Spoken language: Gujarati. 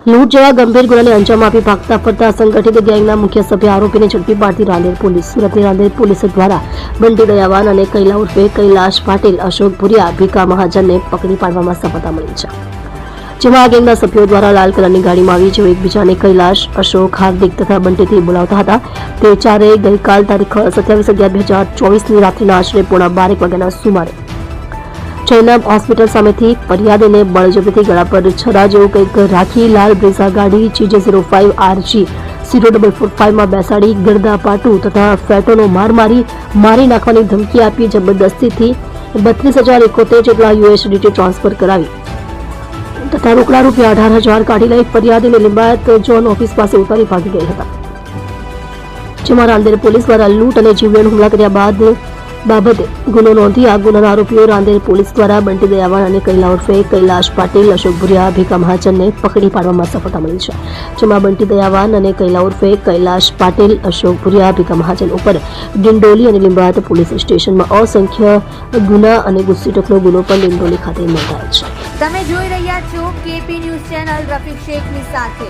લૂંટ જેવા ગંભીર ગુનાને અંજામ આપી ભાગતા ફરતા સંગઠિત ગેંગના મુખ્ય સભ્ય આરોપીને ઝડપી પાડતી રાંદેર પોલીસ. સુરતની રાંદેર પોલીસ દ્વારા બંટી દયાવાન અને કૈલા ઉર્ફે કૈલાશ પાટીલ, અશોક ભુરિયા, ભીખા મહાજનને પકડી પાડવામાં સફળતા મળી છે. જેમાં આ ગેંગના સભ્યો દ્વારા લાલ કલરની ગાડીમાં આવી જેઓ એકબીજાને કૈલાશ, અશોક, હાર્દિક તથા બંટીથી બોલાવતા હતા. તે ચારેય ગઈકાલ તારીખ 27/11/2024ની રાત્રિના આશરે 12:30 વાગ્યાના સુમારે જૈનબ હોસ્પિટલ સામેથી ફરિયાદીને બળજબરીથી ગળા પર છરા જેવું કંઈક રાખી લાલ બ્રેઝા ગાડી CJ05 RG 0445 માં બેસાડી ગરદા પાટું તથા ફેટોનો મારી નાખવાની ધમકી આપી જબરદસ્તીથી 32,071 જેટલા USDT ટ્રાન્સફર કરાવી તથા રોકડા રૂપિયા 18,000 કાઢી લઈ ફરિયાદીને લિંબાયત ઝોન ઓફિસ પાસે ઉતારી ભાગી ગયા હતા. જેમાં રાંદેર પોલીસ દ્વારા લૂંટ અને જીવલેણ હુમલા કર્યા બાબતે ગુનો નોંધી આ ગુનાના આરોપીઓ રાંદેર પોલીસ દ્વારા બંટી દયાવાન અને કૈલા ઉર્ફે કૈલાશ પાટીલ, અશોક ભુરિયા, ભીખા મહાજનને પકડી પાડવામાં સફળતા મળી છે. જેમાં બંટી દયાવાન અને કૈલા ઉર્ફે કૈલાશ પાટીલ, અશોક ભુરિયા, ભીખા મહાજન ઉપર ડિંડોલી અને લિંબાયત પોલીસ સ્ટેશનમાં અસંખ્ય ગુના અને ગુસ્સીટકનો ગુનો પણ ડિંડોલી ખાતે નોંધાયો છે. તમે જોઈ રહ્યા છો KP ન્યૂઝ ચેનલ રફીક શેખની સાથે.